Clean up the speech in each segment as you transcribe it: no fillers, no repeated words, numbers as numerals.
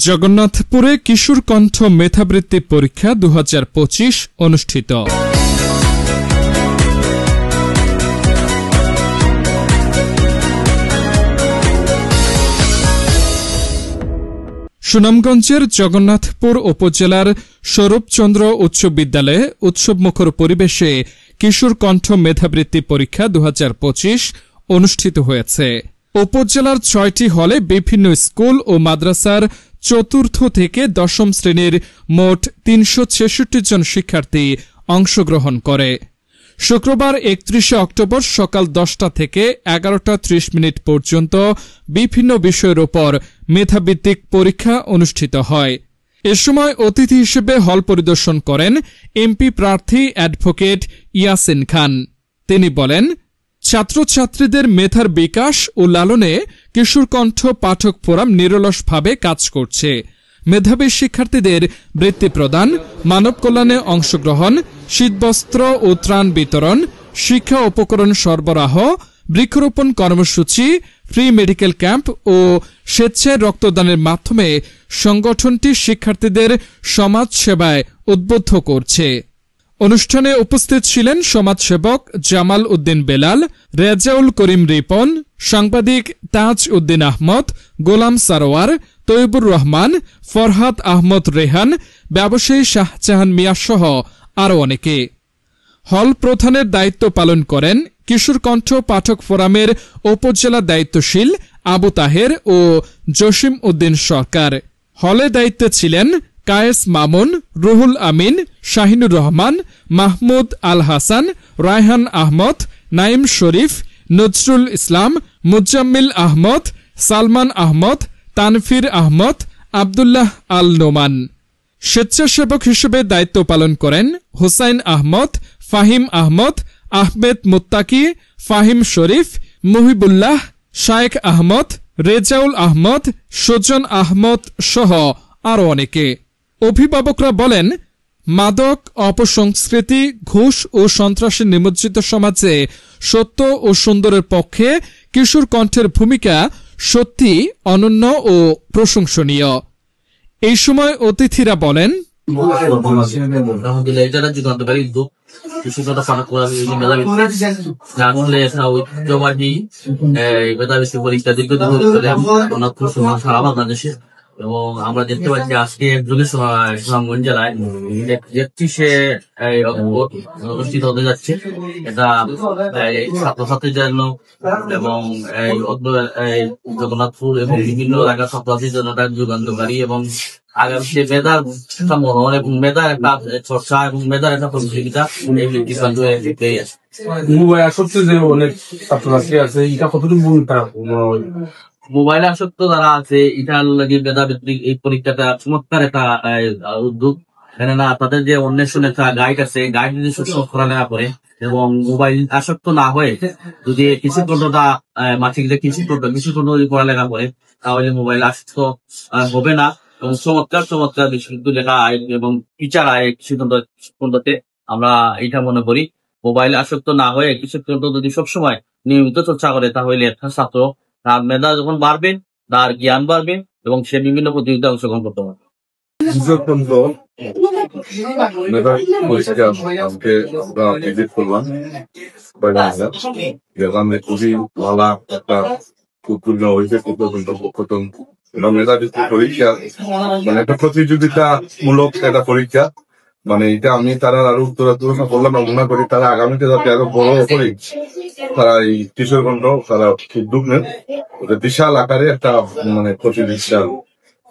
জগন্নাথপুরে কিশোর কণ্ঠ মেধাবৃত্তি পরীক্ষা 2025 অনুষ্ঠিত। সুনামগঞ্জের জগন্নাথপুর উপজেলার স্বরূপচন্দ্র উচ্চ বিদ্যালয়ে উৎসবমুখর পরিবেশে কিশোর কণ্ঠ মেধাবৃত্তি পরীক্ষা 2025 অনুষ্ঠিত হয়েছে। উপজেলার 6টি হলে বিভিন্ন স্কুল ও মাদ্রাসার চতুর্থ থেকে দশম শ্রেণীর মোট 366 জন শিক্ষার্থী অংশগ্রহণ করে। শুক্রবার 31 অক্টোবর সকাল 10টা থেকে 11টা 30 মিনিট পর্যন্ত বিভিন্ন বিষয়ের উপর মেধাভিত্তিক পরীক্ষা অনুষ্ঠিত হয়। এ সময় অতিথি হিসেবে হল পরিদর্শন করেন এমপি প্রার্থী অ্যাডভোকেট ইয়াসিন খান। তিনি বলেন, ছাত্রছাত্রীদের মেধার বিকাশ ও লালনে কিশোর কণ্ঠ পাঠক ফোরাম নিরলসভাবে কাজ করছে। মেধাবী শিক্ষার্থীদের বৃত্তি প্রদান, মানব কল্যাণে অংশগ্রহণ, শীতবস্ত্র ও ত্রাণ বিতরণ, শিক্ষা উপকরণ সরবরাহ, বৃক্ষরোপণ কর্মসূচি, ফ্রি মেডিকেল ক্যাম্প ও স্বেচ্ছায় রক্তদানের মাধ্যমে সংগঠনটি শিক্ষার্থীদের সমাজ সেবায় উদ্বুদ্ধ করছে। অনুষ্ঠানে উপস্থিত ছিলেন সমাজসেবক জামাল উদ্দিন বেলাল, রেজাউল করিম রিপন, সাংবাদিক তাজ উদ্দিন আহমদ, গোলাম সারোয়ার, তৈবুর রহমান, ফরহাদ আহমদ রেহান, ব্যবসায়ী শাহজাহান মিয়া সহ আরও অনেকে। হল প্রধানের দায়িত্ব পালন করেন কিশোর কণ্ঠ পাঠক ফোরামের উপজেলা দায়িত্বশীল আবু তাহের ও জসিম উদ্দিন সরকার। হলে দায়িত্বে ছিলেন কায়েস মামুন, রুহুল আমিন, শাহিনুর রহমান, মাহমুদ আল হাসান, রায়হান আহমদ, নাইম শরীফ, নজরুল ইসলাম, মুজাম্মিল আহমদ, সালমান আহমদ, তানফির আহমদ, আবদুল্লাহ আল নোমান। স্বেচ্ছাসেবক হিসেবে দায়িত্ব পালন করেন হুসাইন আহমদ, ফাহিম আহমদ, আহমেদ মুত্তাকি, ফাহিম শরীফ, মুহিবুল্লাহ, শায়েখ আহমদ, রেজাউল আহমদ, সুজন আহমদ সহ আরও অনেকে। অভিভাবকরা বলেন, মাদক, অপসংস্কৃতি, ঘুষ ও সন্ত্রাসে নিমজ্জিত সমাজে সত্য ও সুন্দরের পক্ষে কিশোর কণ্ঠের ভূমিকা সত্যি অনন্য ও প্রশংসনীয়। এই সময় অতিথিরা বলেন, এবং আমরা দেখতে পাচ্ছি আজকে সুনামগঞ্জ জেলায় সে অনুষ্ঠিত হতে যাচ্ছে। এটা ছাত্রছাত্রীদের জন্য এবং জগন্নাথপুর এবং বিভিন্ন এলাকার ছাত্রছাত্রীর জন্য একটা যুগান্তকারী এবং আগামীতে মেধার একটা মনন এবং মেধার একটা চর্চা এবং মেধার একটা প্রতিযোগিতা এই পেয়ে আছে। অনেক ছাত্রছাত্রী আছে, এটা কতটুকু মোবাইলে আসক্ত যারা আছে, এটার লাগে মেধাভিত্তিক এই পরীক্ষাটা চমৎকার একটা উদ্যোগ। কেননা তাদের যে অন্বেষণ একটা গাইড আছে, গাইড যদি সুস্থ পড়ালেখা করে এবং মোবাইল আসক্ত না হয়ে যদি কৃষিকণ্ডটা মাঠে গিয়ে কৃষিকণ্ড যদি পড়ালেখা করে, তাহলে মোবাইল আসক্ত হবে না এবং চমৎকার বিশ্ববিদ্যালয় আইন এবং টিচার আয় কৃষিকণ্ডতে আমরা এটা মনে করি। মোবাইল আসক্ত না হয়ে কৃষিকণ্ড যদি সবসময় নিয়মিত চর্চা করে, তাহলে একটা ছাত্র তার মেধা যখন বাড়বে, তার জ্ঞান বাড়বে এবং সে বিভিন্ন প্রতিযোগিতায় অংশগ্রহণ করতে পারবে। প্রতিযোগিতামূলক একটা পরীক্ষা, মানে এটা আমি তারা আরো উত্তরাতুলনা করলাম না, মনে করি তারা আগামীতে যাতে আরো বড় করে তারা এই কিশোর কণ্ঠ তারা উদ্যোগ নেন, বিশাল আকারে একটা মানে প্রতিযোগিতা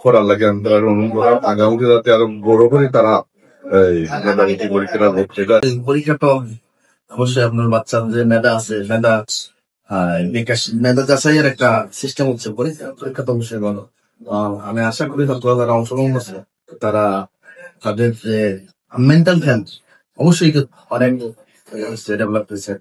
করার লাগে আমি তারা অনুরোধ, আগামীতে যাতে আরো বড় করে তারা এই পরীক্ষাটা হচ্ছে। পরীক্ষা তো অবশ্যই আপনার বাচ্চার যে মেধা আছে, বিকাশ মেধা যাচাইয়ের একটা সিস্টেম হচ্ছে পরীক্ষা তো অবশ্যই ভালো। আমি আশা করি যারা অংশগ্রহণ করছে তারা তাদের যে মেন্টাল হেলথ অবশ্যই অনেক ডেভেলপ হয়েছে।